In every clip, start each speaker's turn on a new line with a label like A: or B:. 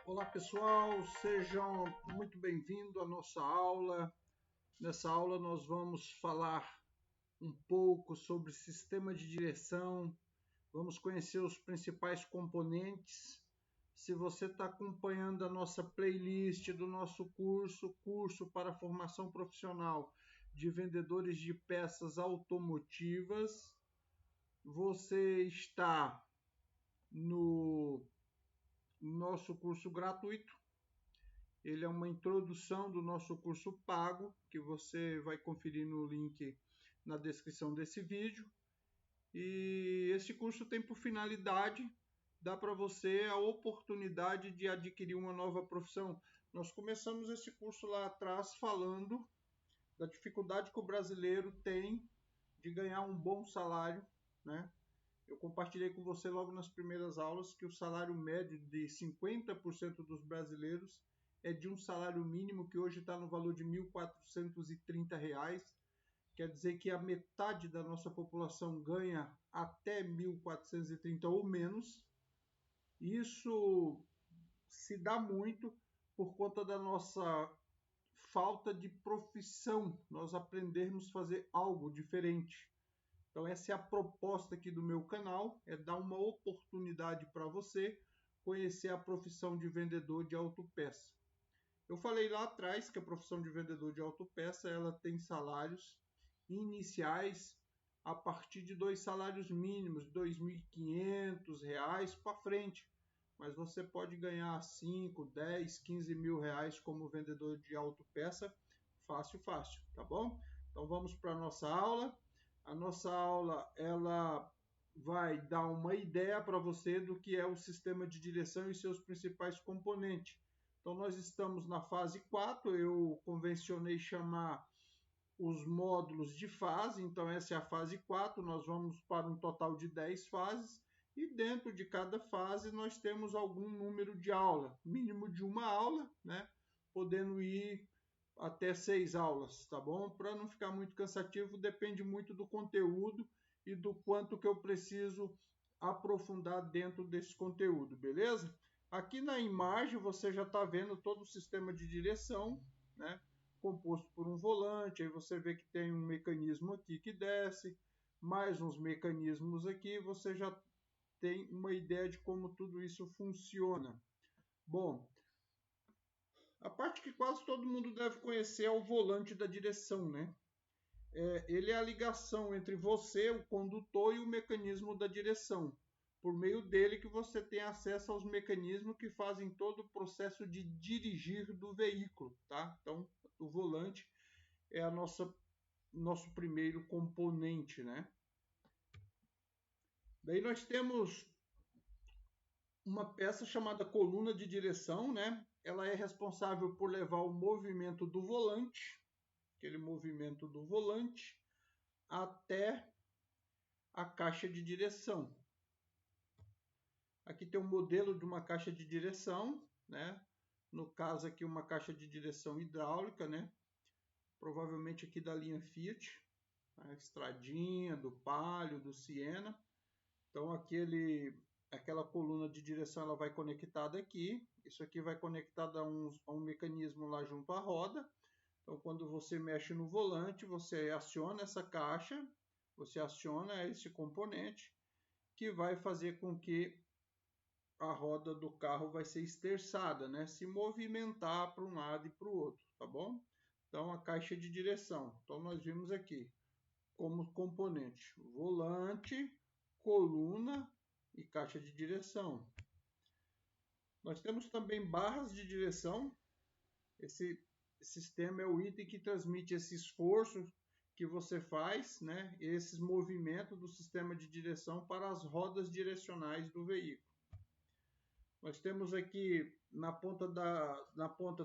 A: Olá pessoal, sejam muito bem-vindos à nossa aula. Nessa aula nós vamos falar um pouco sobre sistema de direção, vamos conhecer os principais componentes. Se você está acompanhando a nossa playlist do nosso curso para formação profissional de vendedores de peças automotivas, você está no nosso curso gratuito. Ele é uma introdução do nosso curso pago, que você vai conferir no link na descrição desse vídeo. E esse curso tem por finalidade dar para você a oportunidade de adquirir uma nova profissão. Nós começamos esse curso lá atrás falando da dificuldade que o brasileiro tem de ganhar um bom salário, né? Eu compartilhei com você logo nas primeiras aulas que o salário médio de 50% dos brasileiros é de um salário mínimo que hoje está no valor de R$ 1.430. Quer dizer que a metade da nossa população ganha até 1.430 ou menos. Isso se dá muito por conta da nossa falta de profissão, nós aprendermos a fazer algo diferente. Então essa é a proposta aqui do meu canal, é dar uma oportunidade para você conhecer a profissão de vendedor de autopeça. Eu falei lá atrás que a profissão de vendedor de autopeça ela tem salários iniciais a partir de 2 salários mínimos, R$ 2.500 para frente. Mas você pode ganhar 5, 10, 15 mil reais como vendedor de autopeça fácil, fácil, tá bom? Então vamos para a nossa aula. A nossa aula ela vai dar uma ideia para você do que é o sistema de direção e seus principais componentes. Então nós estamos na fase 4, eu convencionei chamar os módulos de fase, então essa é a fase 4, nós vamos para um total de 10 fases, e dentro de cada fase nós temos algum número de aula, mínimo de uma aula, né? Podendo ir até 6 aulas, tá bom? Para não ficar muito cansativo, depende muito do conteúdo e do quanto que eu preciso aprofundar dentro desse conteúdo, beleza? Aqui na imagem você já está vendo todo o sistema de direção, né? Composto por um volante, aí você vê que tem um mecanismo aqui que desce, mais uns mecanismos aqui, você já tem uma ideia de como tudo isso funciona. Bom, a parte que quase todo mundo deve conhecer é o volante da direção, né? Ele é a ligação entre você, o condutor, e o mecanismo da direção. Por meio dele que você tem acesso aos mecanismos que fazem todo o processo de dirigir do veículo, tá? Então, o volante é a nosso primeiro componente, né? Daí nós temos uma peça chamada coluna de direção, né? Ela é responsável por levar o movimento do volante, aquele movimento do volante, até a caixa de direção. Aqui tem um modelo de uma caixa de direção, né? No caso aqui uma caixa de direção hidráulica, né? Provavelmente aqui da linha Fiat, a Estradinha, do Palio, do Siena. Então aquela coluna de direção ela vai conectada aqui. Isso aqui vai conectado a um mecanismo lá junto à roda. Então quando você mexe no volante, você aciona essa caixa, você aciona esse componente que vai fazer com que a roda do carro vai ser esterçada, né? Se movimentar para um lado e para o outro, tá bom? Então a caixa de direção. Então nós vimos aqui como componente volante, coluna e caixa de direção. Nós temos também barras de direção. Esse sistema é o item que transmite esse esforço que você faz, né? Esses movimentos do sistema de direção para as rodas direcionais do veículo. Nós temos aqui na ponta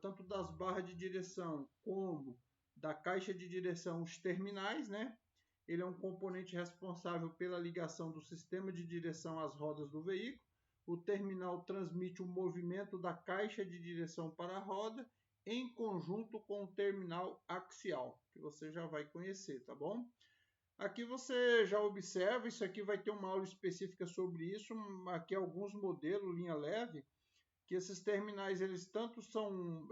A: tanto das barras de direção como da caixa de direção os terminais, né? Ele é um componente responsável pela ligação do sistema de direção às rodas do veículo. O terminal transmite o movimento da caixa de direção para a roda em conjunto com o terminal axial, que você já vai conhecer, tá bom? Aqui você já observa, isso aqui vai ter uma aula específica sobre isso, aqui alguns modelos, linha leve, que esses terminais, eles tanto são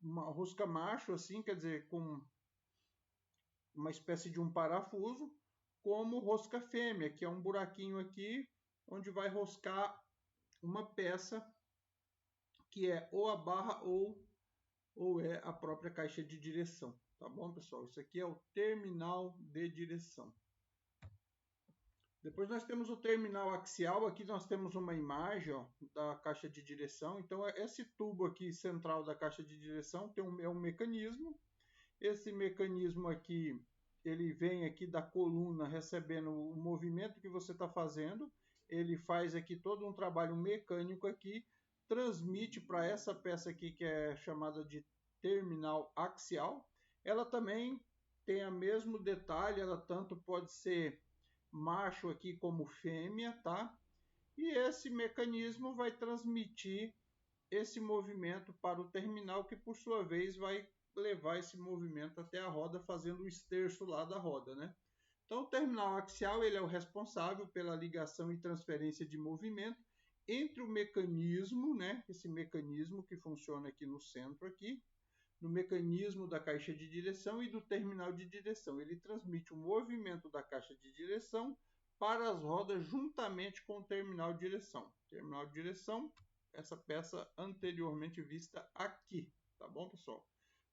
A: uma rosca macho, assim, quer dizer, com uma espécie de um parafuso, como rosca fêmea, que é um buraquinho aqui, onde vai roscar uma peça que é ou a barra ou é a própria caixa de direção. Tá bom, pessoal? Isso aqui é o terminal de direção. Depois nós temos o terminal axial. Aqui nós temos uma imagem, ó, da caixa de direção. Então, esse tubo aqui central da caixa de direção é um mecanismo. Esse mecanismo aqui, ele vem aqui da coluna recebendo o movimento que você está fazendo. Ele faz aqui todo um trabalho mecânico aqui, transmite para essa peça aqui que é chamada de terminal axial. Ela também tem o mesmo detalhe, ela tanto pode ser macho aqui como fêmea, tá? E esse mecanismo vai transmitir esse movimento para o terminal, que por sua vez vai levar esse movimento até a roda, fazendo o esterço lá da roda, né? Então, o terminal axial, ele é o responsável pela ligação e transferência de movimento entre o mecanismo, né? Esse mecanismo que funciona aqui no centro aqui, no mecanismo da caixa de direção e do terminal de direção. Ele transmite o movimento da caixa de direção para as rodas juntamente com o terminal de direção. Terminal de direção, essa peça anteriormente vista aqui, tá bom, pessoal?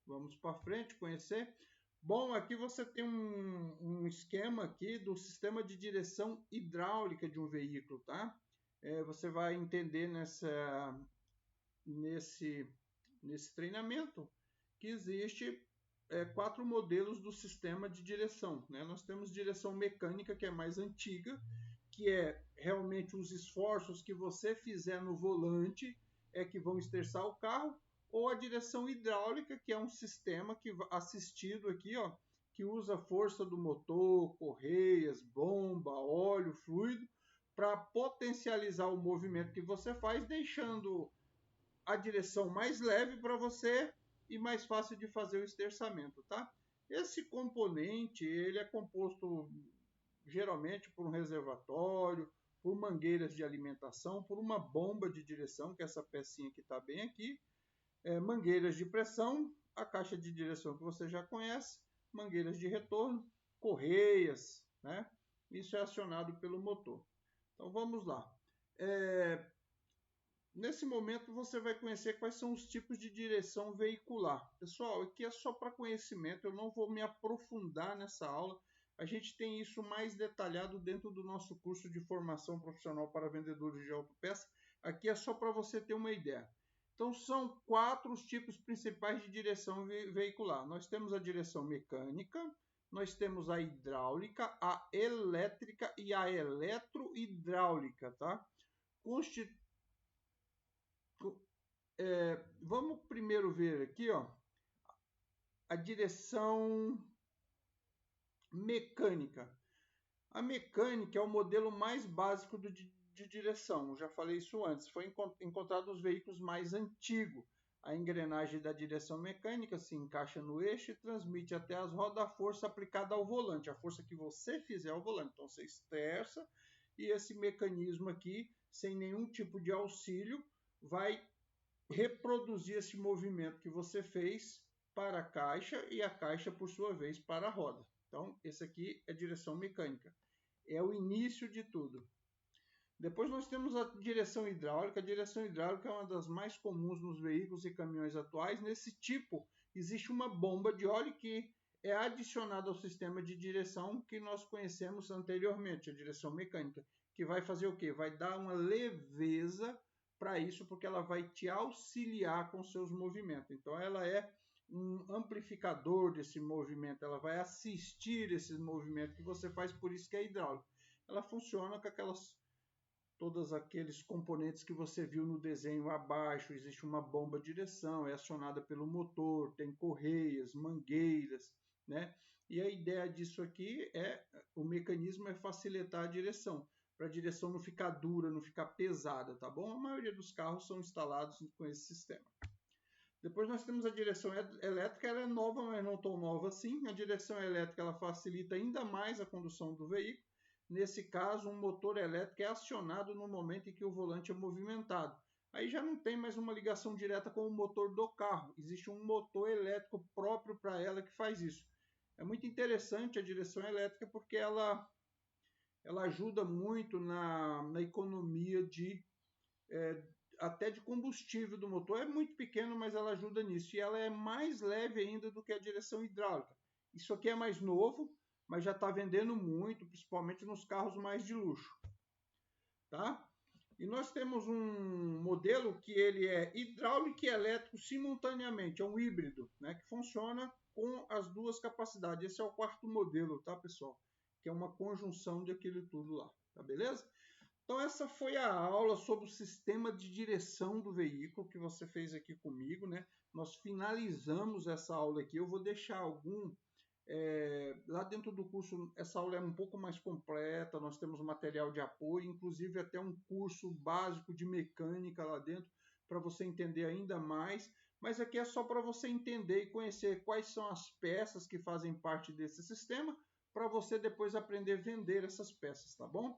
A: Vamos para frente conhecer. Bom, aqui você tem um esquema aqui do sistema de direção hidráulica de um veículo, tá? Você vai entender nesse treinamento que existe 4 modelos do sistema de direção, né? Nós temos direção mecânica, que é mais antiga, que é realmente os esforços que você fizer no volante que vão esterçar o carro, ou a direção hidráulica, que é um sistema assistido aqui, ó, que usa a força do motor, correias, bomba, óleo, fluido, para potencializar o movimento que você faz, deixando a direção mais leve para você e mais fácil de fazer o esterçamento, tá? Esse componente, ele é composto geralmente por um reservatório, por mangueiras de alimentação, por uma bomba de direção, que é essa pecinha que está bem aqui, mangueiras de pressão, a caixa de direção que você já conhece, mangueiras de retorno, correias, né? Isso é acionado pelo motor. Então vamos lá. Nesse momento você vai conhecer quais são os tipos de direção veicular. Pessoal, aqui é só para conhecimento, eu não vou me aprofundar nessa aula. A gente tem isso mais detalhado dentro do nosso curso de formação profissional para vendedores de autopeça. Aqui é só para você ter uma ideia. Então são 4 os tipos principais de direção veicular. Nós temos a direção mecânica, nós temos a hidráulica, a elétrica e a eletrohidráulica, tá? Vamos primeiro ver aqui, ó, a direção mecânica. A mecânica é o modelo mais básico de direção. Eu já falei isso antes. Foi encontrado nos veículos mais antigos. A engrenagem da direção mecânica se encaixa no eixo e transmite até as rodas a força aplicada ao volante, a força que você fizer ao volante. Então você esterça e esse mecanismo aqui, sem nenhum tipo de auxílio, vai reproduzir esse movimento que você fez para a caixa e a caixa, por sua vez, para a roda. Então, esse aqui é direção mecânica. É o início de tudo. Depois nós temos a direção hidráulica. A direção hidráulica é uma das mais comuns nos veículos e caminhões atuais. Nesse tipo, existe uma bomba de óleo que é adicionada ao sistema de direção que nós conhecemos anteriormente, a direção mecânica, que vai fazer o quê? Vai dar uma leveza para isso, porque ela vai te auxiliar com seus movimentos. Então, ela é um amplificador desse movimento, ela vai assistir esse movimento que você faz, por isso que é hidráulica. Ela funciona com todos aqueles componentes que você viu no desenho abaixo. Existe uma bomba de direção, é acionada pelo motor, tem correias, mangueiras, né? E a ideia disso aqui o mecanismo é facilitar a direção, para a direção não ficar dura, não ficar pesada, tá bom? A maioria dos carros são instalados com esse sistema. Depois nós temos a direção elétrica, ela é nova, mas não tão nova assim. A direção elétrica ela facilita ainda mais a condução do veículo. Nesse caso, um motor elétrico é acionado no momento em que o volante é movimentado. aí já não tem mais uma ligação direta com o motor do carro. Existe um motor elétrico próprio para ela que faz isso. É muito interessante a direção elétrica porque ela ajuda muito na economia até de combustível do motor. É muito pequeno, mas ela ajuda nisso. E ela é mais leve ainda do que a direção hidráulica. Isso aqui é mais novo, mas já está vendendo muito, principalmente nos carros mais de luxo. Tá? E nós temos um modelo que ele é hidráulico e elétrico simultaneamente. É um híbrido, né, que funciona com as duas capacidades. Esse é o quarto modelo, tá, pessoal? Que é uma conjunção de aquilo tudo lá. Tá beleza? Então essa foi a aula sobre o sistema de direção do veículo que você fez aqui comigo, né? Nós finalizamos essa aula aqui. Eu vou deixar lá dentro do curso, essa aula é um pouco mais completa, nós temos material de apoio, inclusive até um curso básico de mecânica lá dentro, para você entender ainda mais. Mas aqui é só para você entender e conhecer quais são as peças que fazem parte desse sistema, para você depois aprender a vender essas peças, tá bom?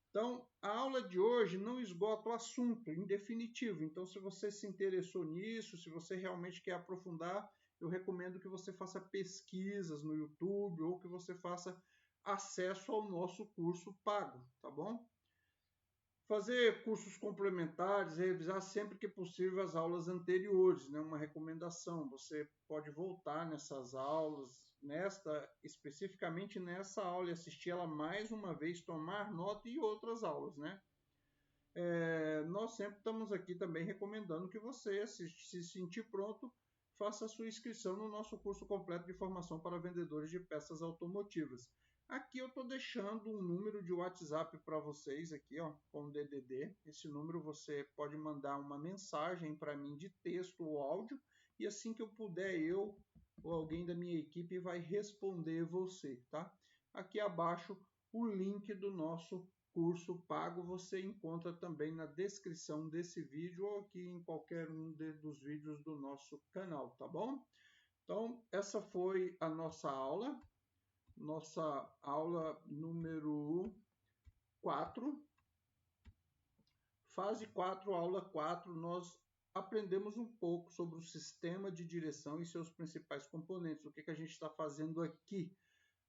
A: Então, a aula de hoje não esgota o assunto, em definitivo. Então, se você se interessou nisso, se você realmente quer aprofundar, eu recomendo que você faça pesquisas no YouTube ou que você faça acesso ao nosso curso pago, tá bom? Fazer cursos complementares, revisar sempre que possível as aulas anteriores, né? Uma recomendação, você pode voltar nessas aulas, especificamente nessa aula, e assistir ela mais uma vez, tomar nota e outras aulas, né? Nós sempre estamos aqui também recomendando que você, se sentir pronto, faça a sua inscrição no nosso curso completo de formação para vendedores de peças automotivas. Aqui eu estou deixando um número de WhatsApp para vocês aqui, ó, com DDD. Esse número você pode mandar uma mensagem para mim de texto ou áudio e assim que eu puder, eu ou alguém da minha equipe vai responder você, tá? Aqui abaixo o link do nosso curso pago você encontra também na descrição desse vídeo ou aqui em qualquer um dos vídeos do nosso canal, tá bom? Então, essa foi a nossa aula número 4, fase 4, aula 4, nós aprendemos um pouco sobre o sistema de direção e seus principais componentes. O que a gente está fazendo aqui?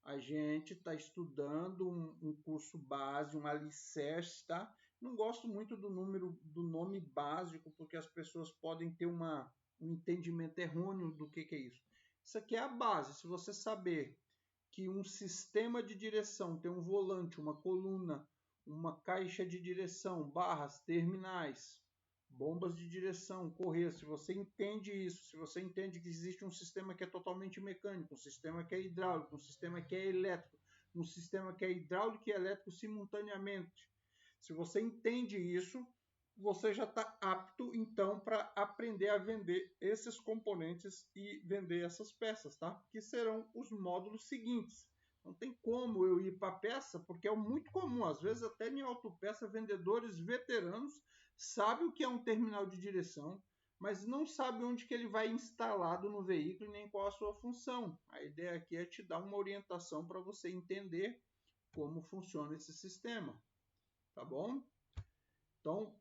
A: A gente está estudando um curso base, um alicerce, tá? Não gosto muito do nome básico, porque as pessoas podem ter um entendimento errôneo do que é isso. Isso aqui é a base. Se você saber que um sistema de direção tem um volante, uma coluna, uma caixa de direção, barras, terminais, bombas de direção, correia, se você entende isso, se você entende que existe um sistema que é totalmente mecânico, um sistema que é hidráulico, um sistema que é elétrico, um sistema que é hidráulico e elétrico simultaneamente, se você entende isso, você já está apto, então, para aprender a vender esses componentes e vender essas peças, tá? Que serão os módulos seguintes. Não tem como eu ir para a peça, porque é muito comum, às vezes até em autopeça, vendedores veteranos sabem o que é um terminal de direção, mas não sabe onde que ele vai instalado no veículo e nem qual a sua função. A ideia aqui é te dar uma orientação para você entender como funciona esse sistema, tá bom? Então,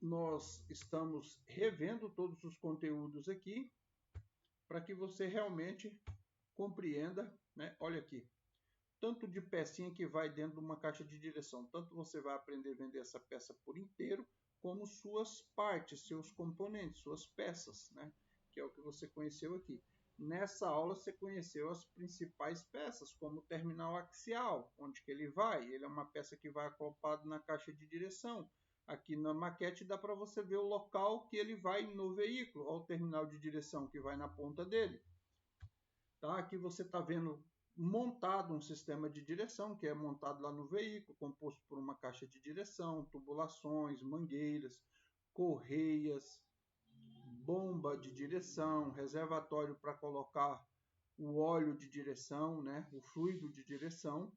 A: nós estamos revendo todos os conteúdos aqui para que você realmente compreenda, né? Olha aqui, tanto de pecinha que vai dentro de uma caixa de direção, tanto você vai aprender a vender essa peça por inteiro, como suas partes, seus componentes, suas peças, né? Que é o que você conheceu aqui. Nessa aula você conheceu as principais peças, como o terminal axial, onde que ele vai. Ele é uma peça que vai acoplado na caixa de direção. Aqui na maquete dá para você ver o local que ele vai no veículo, olha o terminal de direção que vai na ponta dele. Tá? Aqui você está vendo montado um sistema de direção, que é montado lá no veículo, composto por uma caixa de direção, tubulações, mangueiras, correias, bomba de direção, reservatório para colocar o óleo de direção, né? O fluido de direção.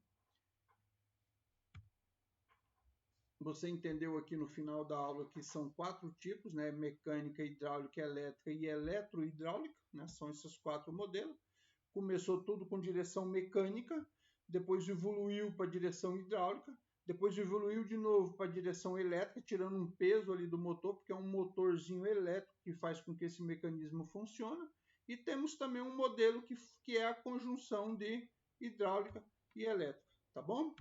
A: Você entendeu aqui no final da aula que são 4 tipos, né? Mecânica, hidráulica, elétrica e eletrohidráulica, né? São esses 4 modelos. Começou tudo com direção mecânica, depois evoluiu para direção hidráulica, depois evoluiu de novo para a direção elétrica, tirando um peso ali do motor, porque é um motorzinho elétrico que faz com que esse mecanismo funcione. E temos também um modelo que é a conjunção de hidráulica e elétrica, tá bom?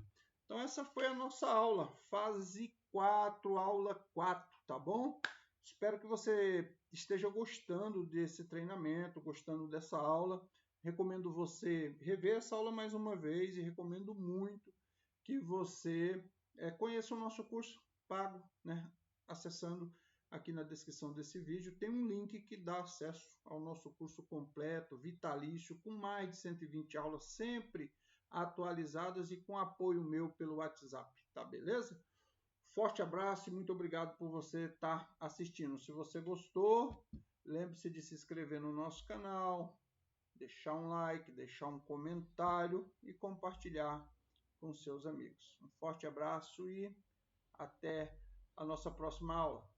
A: Então essa foi a nossa aula, fase 4, aula 4, tá bom? Espero que você esteja gostando desse treinamento, gostando dessa aula. Recomendo você rever essa aula mais uma vez e recomendo muito que você conheça o nosso curso pago, né? Acessando aqui na descrição desse vídeo, tem um link que dá acesso ao nosso curso completo, vitalício, com mais de 120 aulas, sempre atualizadas e com apoio meu pelo WhatsApp, tá beleza? Forte abraço e muito obrigado por você estar assistindo. Se você gostou, lembre-se de se inscrever no nosso canal, deixar um like, deixar um comentário e compartilhar com seus amigos. Um forte abraço e até a nossa próxima aula.